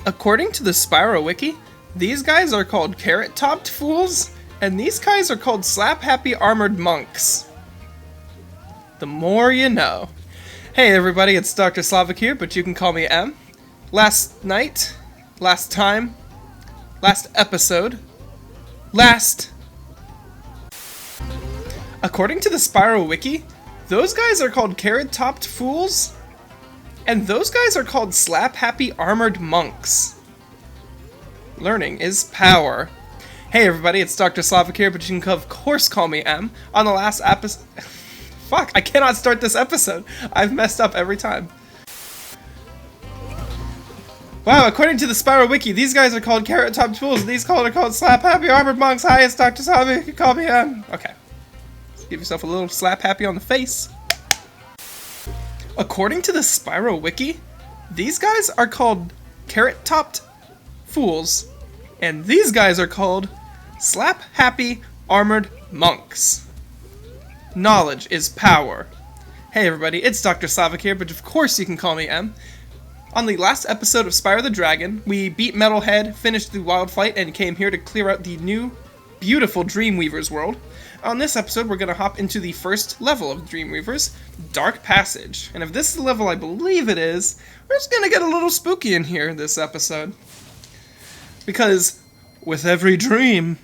According to the Spyro wiki, these guys are called carrot-topped fools, and these guys are called slap-happy armored monks. The more you know. Hey everybody, it's Dr. Slavic here, but you can call me M. Last episode. According to the Spyro wiki, those guys are called carrot-topped fools, and those guys are called slap-happy armored monks. Learning is power. Hey everybody, it's Dr. Slavic here, but you can of course call me M. On the last episode... Fuck, I cannot start this episode. I've messed up every time. Wow, according to the Spyro wiki, these guys are called carrot-topped fools, and these are called slap-happy armored monks. Hi, it's Dr. Slavic, you can call me M. Okay. Give yourself a little slap-happy on the face. According to the Spyro wiki, these guys are called carrot-topped fools, and these guys are called slap-happy armored monks. Knowledge is power. Hey everybody, it's Dr. Slavic here, but of course you can call me M. On the last episode of Spyro the Dragon, we beat Metalhead, finished the wild fight, and came here to clear out the new, beautiful Dreamweaver's world. On this episode, we're going to hop into the first level of Dreamweaver's, Dark Passage. And if this is the level I believe it is, we're just going to get a little spooky in here this episode. Because, with every dream,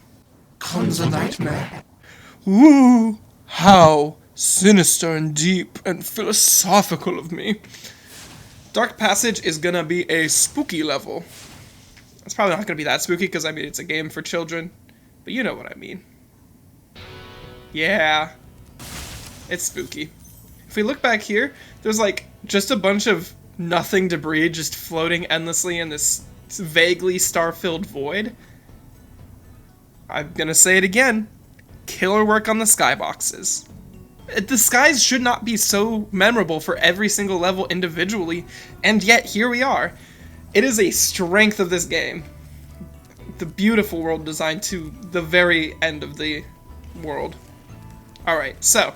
comes a nightmare. Ooh, how sinister and deep and philosophical of me. Dark Passage is going to be a spooky level. It's probably not going to be that spooky because, I mean, it's a game for children. But you know what I mean. Yeah, it's spooky. If we look back here, there's like just a bunch of nothing debris just floating endlessly in this vaguely star-filled void. I'm gonna say it again. Killer work on the skyboxes. The skies should not be so memorable for every single level individually, and yet here we are. It is a strength of this game. The beautiful world design to the very end of the world. Alright, so,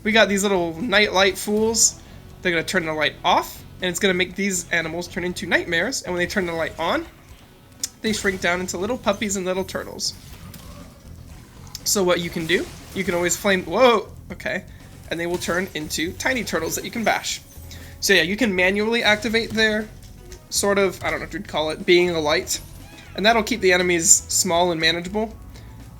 we got these little night light fools. They're going to turn the light off, and it's going to make these animals turn into nightmares, and when they turn the light on, they shrink down into little puppies and little turtles. So what you can do, you can always flame... Whoa! Okay. And they will turn into tiny turtles that you can bash. So yeah, you can manually activate their sort of, I don't know what you'd call it, being a light. And that'll keep the enemies small and manageable.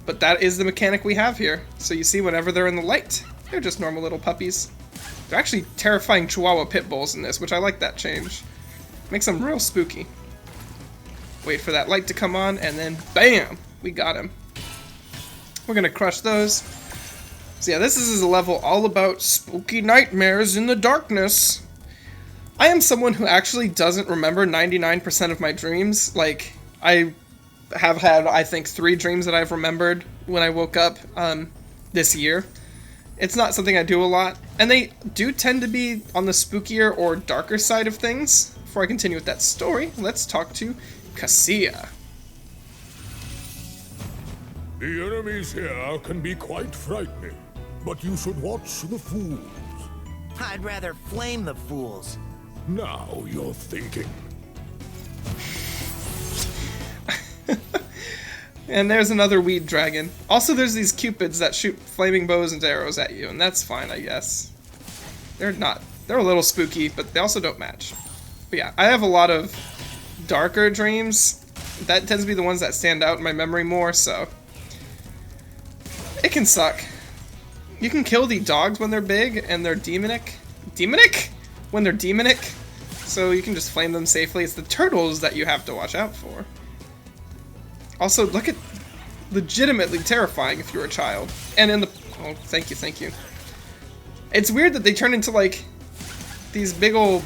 But that is the mechanic we have here. So you see, whenever they're in the light, they're just normal little puppies. They're actually terrifying Chihuahua pit bulls in this, which I like that change. Makes them real spooky. Wait for that light to come on, and then BAM! We got him. We're gonna crush those. So yeah, this is a level all about spooky nightmares in the darkness. I am someone who actually doesn't remember 99% of my dreams. Like, I have had, I think, 3 dreams that I've remembered when I woke up this year. It's not something I do a lot, and they do tend to be on the spookier or darker side of things. Before I continue with that story, let's talk to Cassia. The enemies here can be quite frightening, but you should watch the fools. I'd rather flame the fools. Now you're thinking. And there's another weed dragon. Also, there's these cupids that shoot flaming bows and arrows at you, and that's fine, I guess. They're a little spooky, but they also don't match. But yeah, I have a lot of darker dreams. That tends to be the ones that stand out in my memory more, so it can suck. You can kill the dogs when they're big, and they're demonic. Demonic? When they're demonic. So you can just flame them safely. It's the turtles that you have to watch out for. Also, look at... legitimately terrifying if you're a child. And in the... oh, thank you. It's weird that they turn into, like, these big old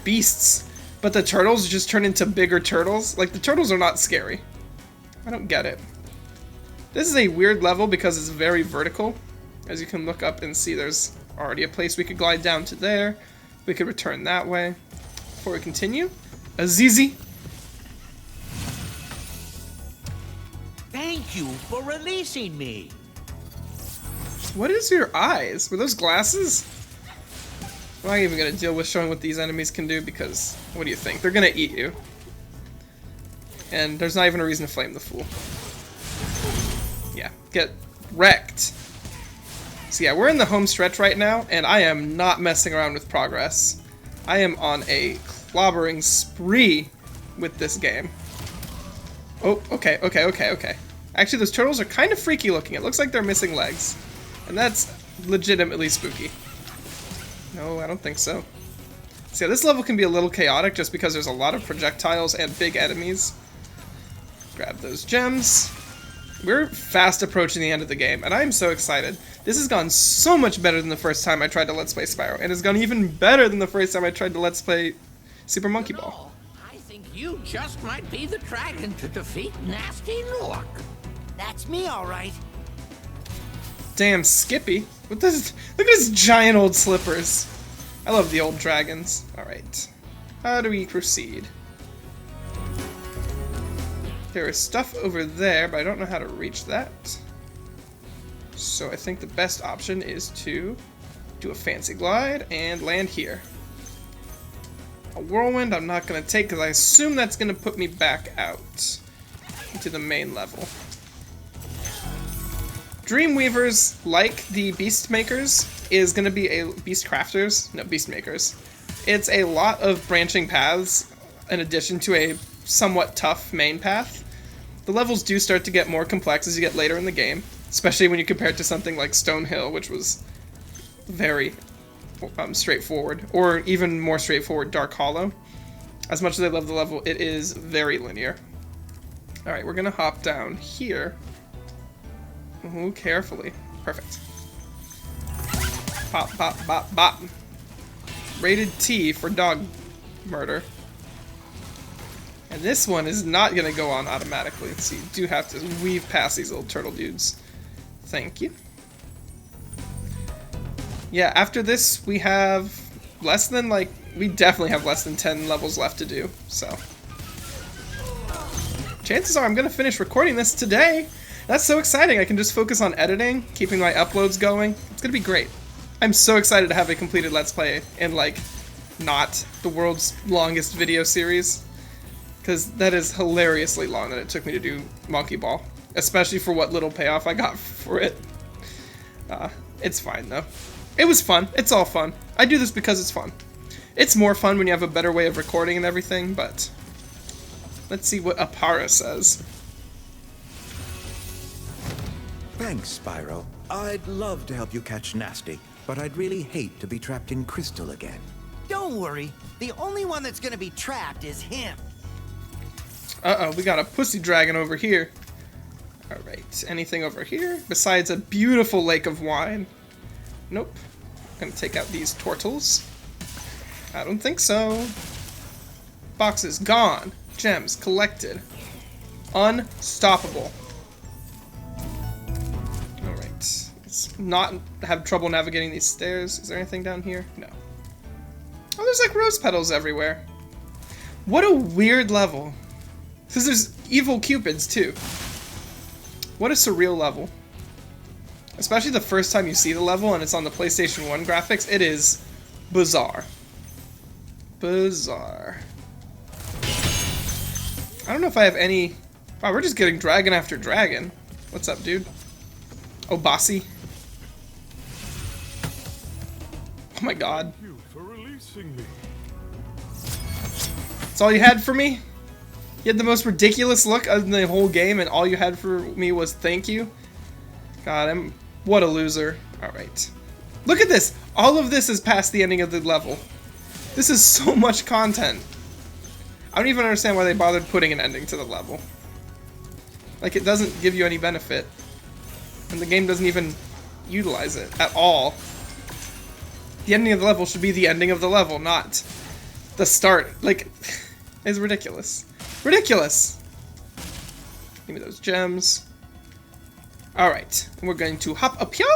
beasts, but the turtles just turn into bigger turtles. Like, the turtles are not scary. I don't get it. This is a weird level because it's very vertical. As you can look up and see, there's already a place we could glide down to there. We could return that way. Before we continue, Azizi. Thank you for releasing me. What is your eyes? Were those glasses? I'm not even gonna deal with showing what these enemies can do because, what do you think? They're gonna eat you. And there's not even a reason to flame the fool. Yeah, get wrecked. So yeah, we're in the home stretch right now, and I am not messing around with progress. I am on a clobbering spree with this game. Oh, okay. Actually, those turtles are kind of freaky looking. It looks like they're missing legs. And that's legitimately spooky. No, I don't think so. So yeah, this level can be a little chaotic just because there's a lot of projectiles and big enemies. Grab those gems. We're fast approaching the end of the game, and I'm so excited. This has gone so much better than the first time I tried to Let's Play Spyro, and it's gone even better than the first time I tried to Let's Play Super Monkey Ball. I think you just might be the dragon to defeat Nasty Nook. That's me, all right. Damn Skippy. What this? Look at his giant old slippers. I love the old dragons. Alright. How do we proceed? There is stuff over there, but I don't know how to reach that. So I think the best option is to do a fancy glide and land here. A whirlwind I'm not going to take because I assume that's going to put me back out into the main level. Dreamweavers, like the Beast Makers, is going to be a Beast Crafters. No, Beast Makers. It's a lot of branching paths in addition to a somewhat tough main path. The levels do start to get more complex as you get later in the game, especially when you compare it to something like Stonehill, which was very straightforward, or even more straightforward Dark Hollow. As much as I love the level, it is very linear. Alright, we're gonna hop down here. Ooh, carefully. Perfect. Bop, bop, bop, bop. Rated T for dog murder. And this one is not going to go on automatically, so you do have to weave past these little turtle dudes. Thank you. Yeah, after this, we have less than, we definitely have less than 10 levels left to do, so. Chances are I'm going to finish recording this today. That's so exciting. I can just focus on editing, keeping my uploads going. It's going to be great. I'm so excited to have a completed Let's Play in, not the world's longest video series. Because that is hilariously long that it took me to do Monkey Ball. Especially for what little payoff I got for it. It's fine, though. It was fun. It's all fun. I do this because it's fun. It's more fun when you have a better way of recording and everything, but... Let's see what Apara says. Thanks, Spyro. I'd love to help you catch Nasty, but I'd really hate to be trapped in Crystal again. Don't worry. The only one that's gonna be trapped is him. Uh-oh, we got a pussy dragon over here. Alright, anything over here besides a beautiful lake of wine? Nope. I'm gonna take out these turtles. I don't think so. Boxes gone. Gems collected. Unstoppable. Alright. Let's not have trouble navigating these stairs. Is there anything down here? No. Oh, there's rose petals everywhere. What a weird level. Because there's evil cupids, too. What a surreal level. Especially the first time you see the level and it's on the PlayStation 1 graphics, it is bizarre. Bizarre. I don't know if I have any... Wow, we're just getting dragon after dragon. What's up, dude? Oh, bossy. Oh my god. Thank you for releasing me. That's all you had for me? You had the most ridiculous look in the whole game, and all you had for me was thank you? God, what a loser. Alright. Look at this! All of this is past the ending of the level. This is so much content. I don't even understand why they bothered putting an ending to the level. It doesn't give you any benefit. And the game doesn't even utilize it at all. The ending of the level should be the ending of the level, not the start. It's ridiculous. Ridiculous! Give me those gems. Alright, we're going to hop up here.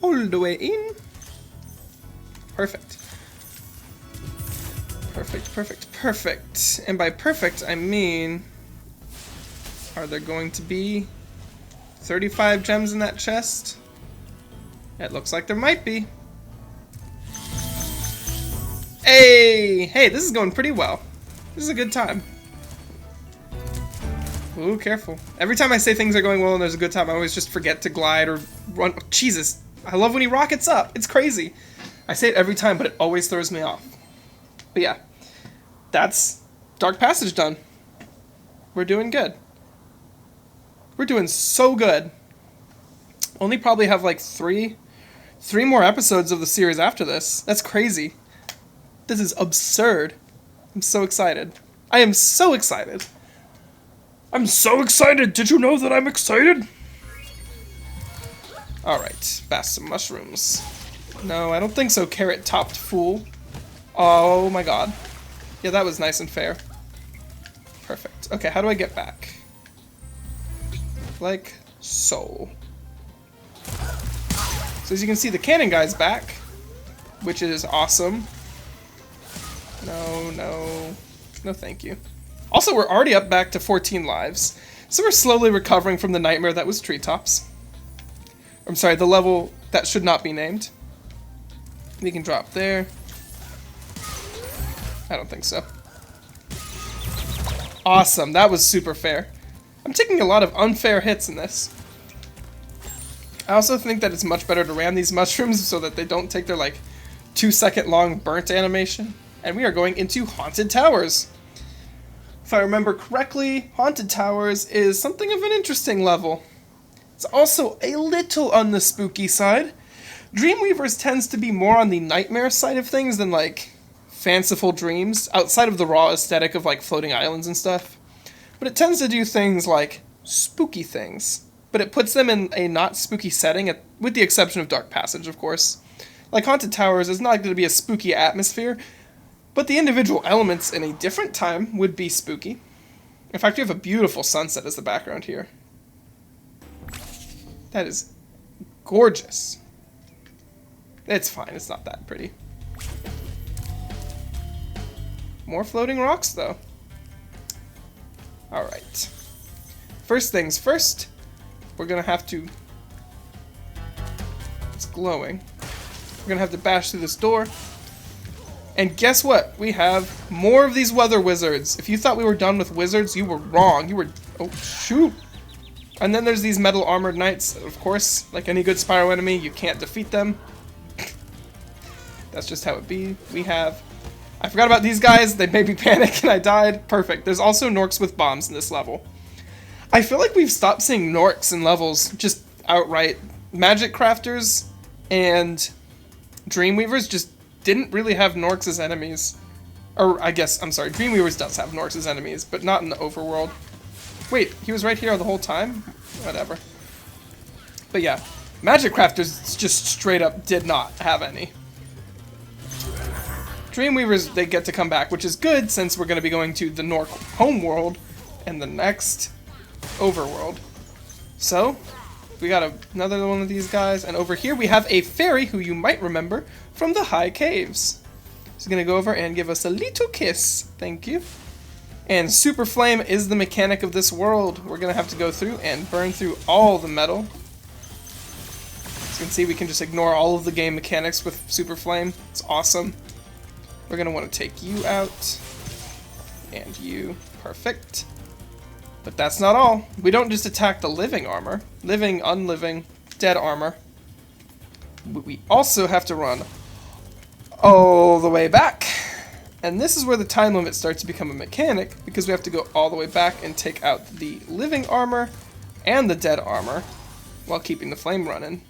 All the way in. Perfect. Perfect, perfect, perfect. And by perfect, I mean... Are there going to be 35 gems in that chest? It looks like there might be. Hey! Hey, this is going pretty well. This is a good time. Ooh, careful. Every time I say things are going well and there's a good time, I always just forget to glide or run. Oh, Jesus. I love when he rockets up. It's crazy. I say it every time, but it always throws me off. But yeah. That's Dark Passage done. We're doing good. We're doing so good. Only probably have like three more episodes of the series after this. That's crazy. This is absurd. I'm so excited. I am so excited. I'm so excited. Did you know that I'm excited? Alright, bask some mushrooms. No, I don't think so, carrot-topped fool. Oh my god. Yeah, that was nice and fair. Perfect. Okay, how do I get back? Like so. So as you can see, the cannon guy's back, which is awesome. No, no. No thank you. Also, we're already up back to 14 lives, so we're slowly recovering from the nightmare that was Treetops. I'm sorry, the level that should not be named. We can drop there. I don't think so. Awesome, that was super fair. I'm taking a lot of unfair hits in this. I also think that it's much better to ram these mushrooms so that they don't take their like 2-second long burnt animation. And we are going into Haunted Towers. If I remember correctly, Haunted Towers is something of an interesting level. It's also a little on the spooky side. Dreamweavers tends to be more on the nightmare side of things than like fanciful dreams, outside of the raw aesthetic of like floating islands and stuff. But it tends to do things like spooky things. But it puts them in a not spooky setting, with the exception of Dark Passage, of course. Like Haunted Towers is not going to be a spooky atmosphere, but the individual elements in a different time would be spooky. In fact, we have a beautiful sunset as the background here. That is gorgeous. It's fine, it's not that pretty. More floating rocks, though. Alright. First things first, we're gonna have to... It's glowing. We're gonna have to bash through this door. And guess what? We have more of these weather wizards. If you thought we were done with wizards, you were wrong. You were... Oh, shoot! And then there's these metal armored knights. Of course, like any good Spyro enemy, you can't defeat them. That's just how it be. We have... I forgot about these guys. They made me panic and I died. Perfect. There's also Norks with bombs in this level. I feel like we've stopped seeing Norks in levels just outright. Magic Crafters and Dreamweavers just didn't really have Norks as enemies. Or, I guess, I'm sorry, Dreamweavers does have Norks as enemies, but not in the overworld. Wait, he was right here the whole time? Whatever. But yeah, Magic Crafters just straight up did not have any. Dreamweavers, they get to come back, which is good since we're going to be going to the Nork homeworld and the next overworld. So, we got another one of these guys, and over here we have a fairy who you might remember from the High Caves. She's going to go over and give us a little kiss. Thank you. And Super Flame is the mechanic of this world. We're going to have to go through and burn through all the metal. As you can see, we can just ignore all of the game mechanics with Super Flame. It's awesome. We're going to want to take you out. And you. Perfect. But that's not all. We don't just attack the living armor. Living, unliving, dead armor. We also have to run all the way back. And this is where the time limit starts to become a mechanic, because we have to go all the way back and take out the living armor and the dead armor while keeping the flame running.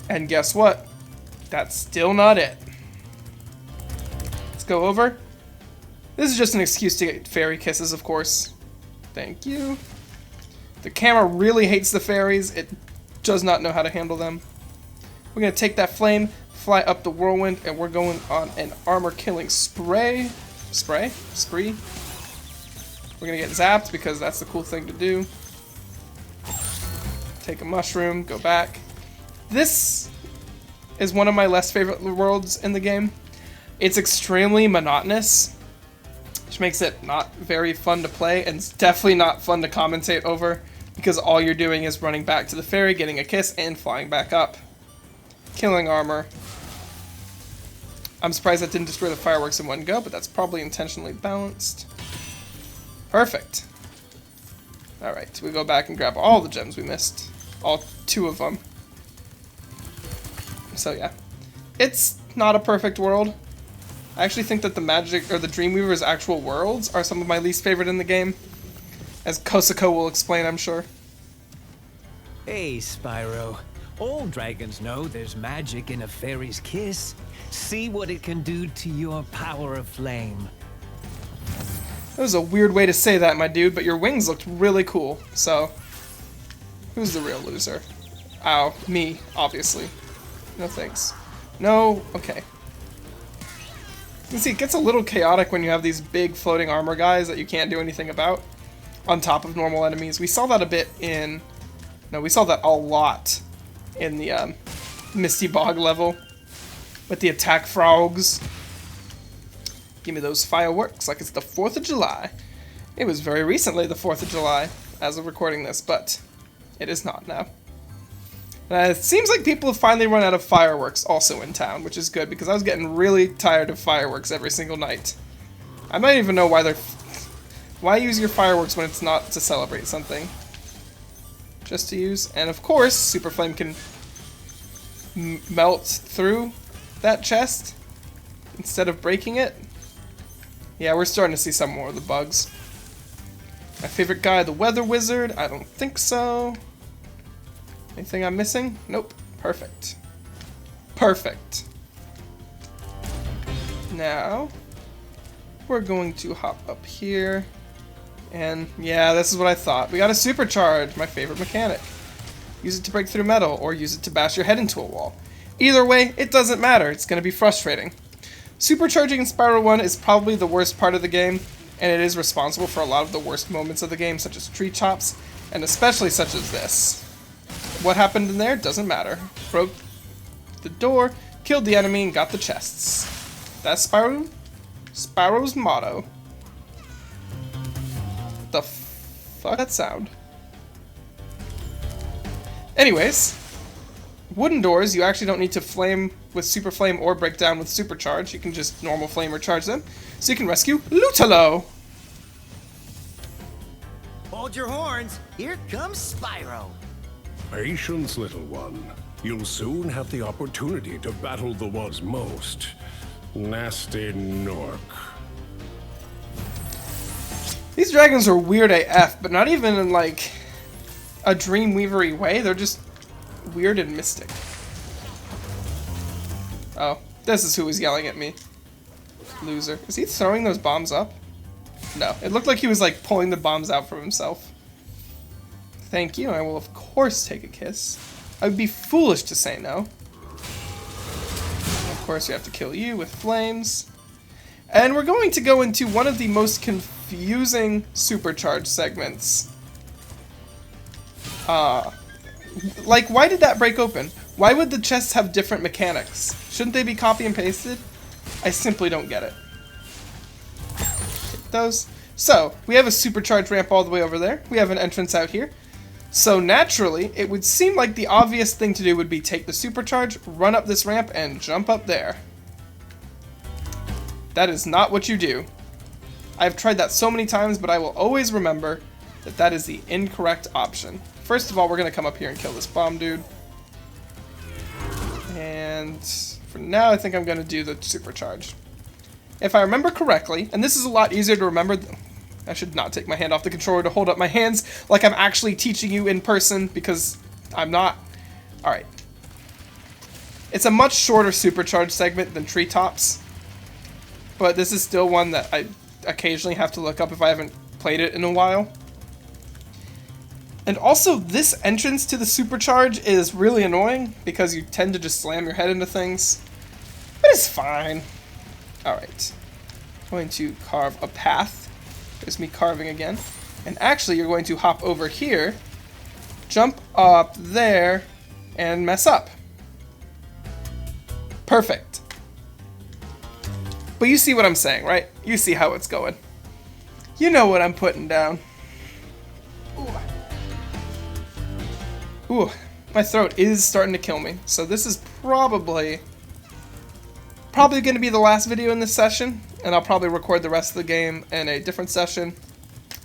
And guess what? That's still not it. Let's go over. This is just an excuse to get fairy kisses, of course. Thank you. The camera really hates the fairies. It does not know how to handle them. We're going to take that flame, fly up the whirlwind, and we're going on an armor-killing spree. We're going to get zapped because that's the cool thing to do. Take a mushroom, go back. This is one of my less favorite worlds in the game. It's extremely monotonous, which makes it not very fun to play, and it's definitely not fun to commentate over, because all you're doing is running back to the fairy, getting a kiss, and flying back up. Killing armor. I'm surprised that didn't destroy the fireworks in one go, but that's probably intentionally balanced. Perfect. Alright, we go back and grab all the gems we missed. All 2 of them. So yeah. It's not a perfect world. I actually think that the magic, or the Dreamweaver's actual worlds are some of my least favorite in the game. As Kosako will explain, I'm sure. Hey, Spyro. All dragons know there's magic in a fairy's kiss. See what it can do to your power of flame. That was a weird way to say that, my dude, but your wings looked really cool, so... Who's the real loser? Ow, me, obviously. No thanks. No, okay. You see, it gets a little chaotic when you have these big floating armor guys that you can't do anything about on top of normal enemies. We saw that a bit in... No, we saw that a lot in the Misty Bog level with the attack frogs. Give me those fireworks like it's the 4th of July. It was very recently the 4th of July as of recording this, but it is not now. It seems like people have finally run out of fireworks also in town, which is good because I was getting really tired of fireworks every single night. I don't even know why they're... Why use your fireworks when it's not to celebrate something? Just to use. And of course, Super Flame can melt through that chest instead of breaking it. Yeah, we're starting to see some more of the bugs. My favorite guy, the Weather Wizard. I don't think so. Anything I'm missing? Nope. Perfect. Perfect. Now, we're going to hop up here. And yeah, this is what I thought. We got a supercharge, my favorite mechanic. Use it to break through metal, or use it to bash your head into a wall. Either way, it doesn't matter. It's going to be frustrating. Supercharging in Spyro 1 is probably the worst part of the game, and it is responsible for a lot of the worst moments of the game, such as tree chops, and especially such as this. What happened in there doesn't matter. Broke the door, killed the enemy, and got the chests. That's Spyro's motto. The fuck that sound? Anyways, wooden doors you actually don't need to flame with super flame or break down with supercharge. You can just normal flame or charge them. So you can rescue Lutalo. Hold your horns. Here comes Spyro. Patience, little one. You'll soon have the opportunity to battle the world's most nasty Nork. These dragons are weird AF, but not even in like a Dreamweaver-y way. They're just weird and mystic. Oh, this is who was yelling at me. Loser. Is he throwing those bombs up? No, it looked like he was like pulling the bombs out from himself. Thank you, I will of course take a kiss. I would be foolish to say no. Of course, we have to kill you with flames. And we're going to go into one of the most confusing supercharge segments. Like, why did that break open? Why would the chests have different mechanics? Shouldn't they be copy and pasted? I simply don't get it. Take those. So, we have a supercharge ramp all the way over there. We have an entrance out here. So naturally, it would seem like the obvious thing to do would be take the supercharge, run up this ramp, and jump up there. That is not what you do. I've tried that so many times, but I will always remember that that is the incorrect option. First of all, we're going to come up here and kill this bomb dude. And for now, I think I'm going to do the supercharge. If I remember correctly, and this is a lot easier to remember... I should not take my hand off the controller to hold up my hands like I'm actually teaching you in person, because I'm not. Alright. It's a much shorter supercharge segment than Treetops, but this is still one that I occasionally have to look up if I haven't played it in a while. And also, this entrance to the supercharge is really annoying because you tend to just slam your head into things, but it's fine. Alright. Going to carve a path. There's me carving again. And actually, you're going to hop over here, jump up there, and mess up. Perfect. But you see what I'm saying, right? You see how it's going. You know what I'm putting down. Ooh, my throat is starting to kill me. So this is probably going to be the last video in this session, and I'll probably record the rest of the game in a different session.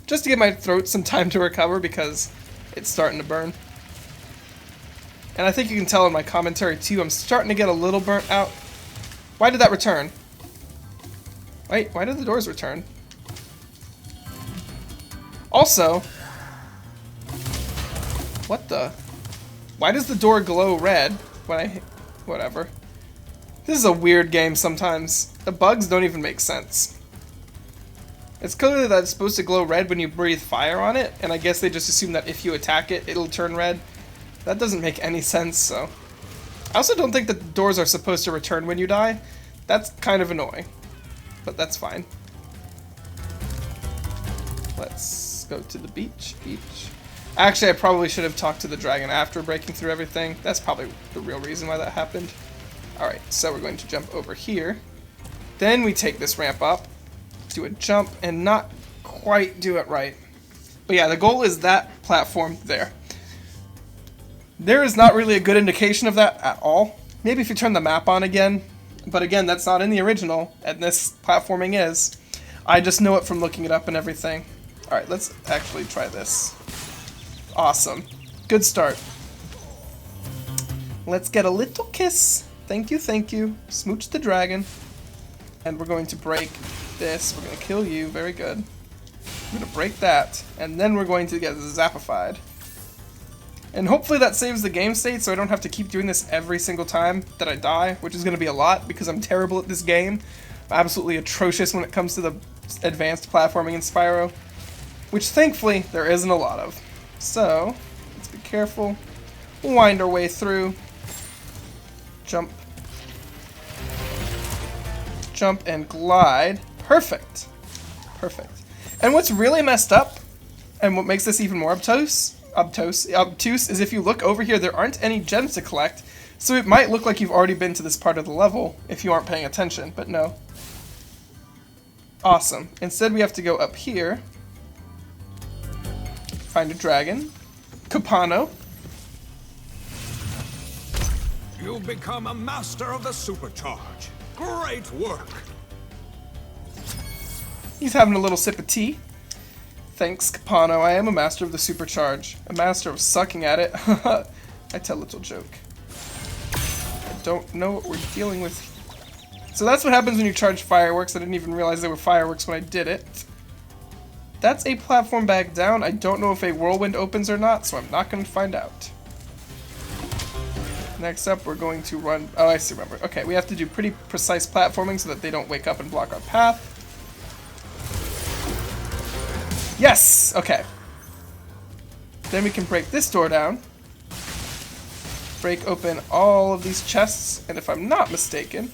Just to give my throat some time to recover because it's starting to burn. And I think you can tell in my commentary too, I'm starting to get a little burnt out. Why did that return? Wait, why did the doors return? Also, what the? Why does the door glow red when I... Whatever. This is a weird game sometimes. The bugs don't even make sense. It's clearly that it's supposed to glow red when you breathe fire on it, and I guess they just assume that if you attack it, it'll turn red. That doesn't make any sense, so... I also don't think that doors are supposed to return when you die. That's kind of annoying. But that's fine. Let's go to the beach. Actually, I probably should have talked to the dragon after breaking through everything. That's probably the real reason why that happened. Alright, so we're going to jump over here. Then we take this ramp up, do a jump, and not quite do it right. But yeah, the goal is that platform there. There is not really a good indication of that at all. Maybe if you turn the map on again. But again, that's not in the original, and this platforming is. I just know it from looking it up and everything. Alright, let's actually try this. Awesome. Good start. Let's get a little kiss. Thank you, thank you. Smooch the dragon. And we're going to break this. We're going to kill you. Very good. We're going to break that. And then we're going to get zappified. And hopefully that saves the game state so I don't have to keep doing this every single time that I die, which is going to be a lot because I'm terrible at this game. I'm absolutely atrocious when it comes to the advanced platforming in Spyro, which thankfully there isn't a lot of. So, let's be careful. We'll wind our way through. Jump. Jump and glide. Perfect. Perfect. And what's really messed up, and what makes this even more obtuse, is if you look over here, there aren't any gems to collect, so it might look like you've already been to this part of the level if you aren't paying attention, but no. Awesome. Instead, we have to go up here. Find a dragon. Capano. You've become a master of the supercharge. Great work. He's having a little sip of tea. Thanks, Capano. I am a master of the supercharge. A master of sucking at it. I tell a little joke. I don't know what we're dealing with. So that's what happens when you charge fireworks. I didn't even realize they were fireworks when I did it. That's a platform back down. I don't know if a whirlwind opens or not, so I'm not going to find out. Next up, we're going to run... Oh, I see, remember. Okay, we have to do pretty precise platforming so that they don't wake up and block our path. Yes! Okay. Then we can break this door down. Break open all of these chests, and if I'm not mistaken,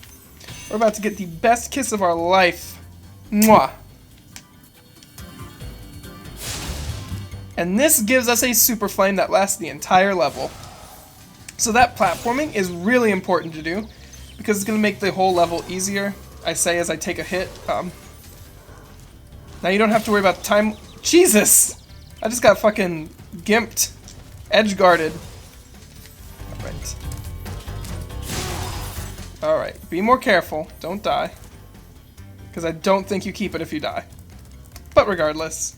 we're about to get the best kiss of our life. Mwah! And this gives us a super flame that lasts the entire level. So that platforming is really important to do, because it's going to make the whole level easier, I say as I take a hit. Now you don't have to worry about the time... Jesus! I just got fucking gimped. Edge-guarded. Alright. Alright, be more careful. Don't die. Because I don't think you keep it if you die. But regardless...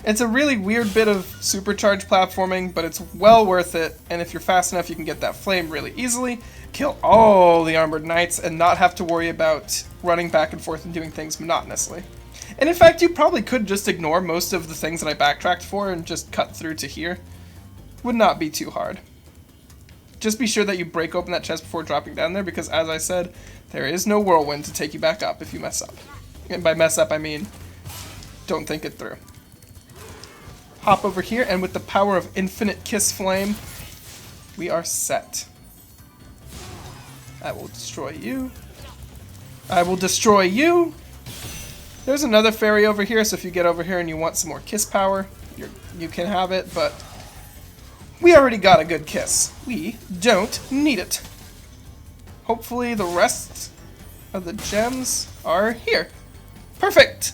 It's a really weird bit of supercharged platforming, but it's well worth it, and if you're fast enough you can get that flame really easily, kill all the armored knights, and not have to worry about running back and forth and doing things monotonously. And in fact, you probably could just ignore most of the things that I backtracked for and just cut through to here. Would not be too hard. Just be sure that you break open that chest before dropping down there, because as I said, there is no whirlwind to take you back up if you mess up. And by mess up, I mean don't think it through. Hop over here, and with the power of infinite kiss flame, we are set. I will destroy you. I will destroy you. There's another fairy over here, so if you get over here and you want some more kiss power, you can have it, but we already got a good kiss. We don't need it. Hopefully the rest of the gems are here. Perfect.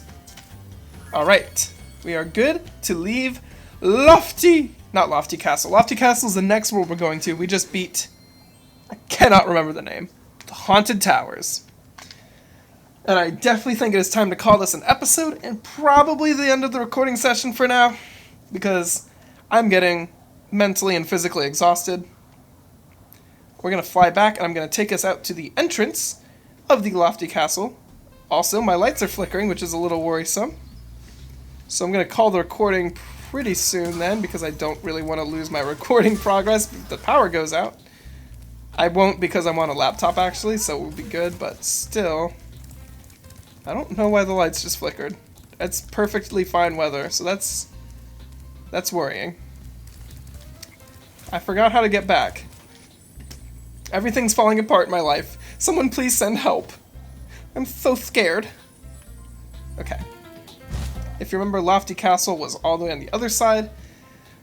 Alright. We are good to leave not Lofty Castle. Lofty Castle is the next world we're going to. We just beat, I cannot remember the name. The Haunted Towers. And I definitely think it is time to call this an episode, and probably the end of the recording session for now, because I'm getting mentally and physically exhausted. We're going to fly back, and I'm going to take us out to the entrance of the lofty castle. Also, my lights are flickering, which is a little worrisome. So I'm going to call the recording pretty soon then, because I don't really want to lose my recording progress if the power goes out. I won't, because I'm on a laptop actually, so we'll be good, but still, I don't know why the lights just flickered. It's perfectly fine weather, so that's worrying. I forgot how to get back. Everything's falling apart in my life. Someone please send help. I'm so scared. Okay. If you remember, Lofty Castle was all the way on the other side.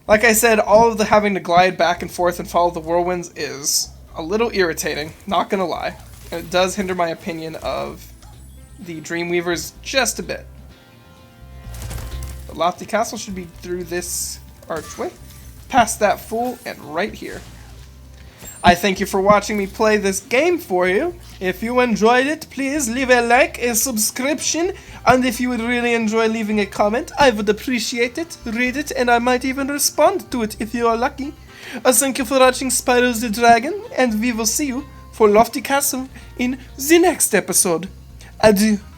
Like I said, all of the having to glide back and forth and follow the whirlwinds is a little irritating, not gonna lie. And it does hinder my opinion of the Dreamweavers just a bit. But Lofty Castle should be through this archway, past that fool, and right here. I thank you for watching me play this game for you. If you enjoyed it, please leave a like, a subscription, and if you would really enjoy leaving a comment, I would appreciate it, read it, and I might even respond to it if you are lucky. Thank you for watching Spyro the Dragon, and we will see you for Lofty Castle in the next episode. Adieu.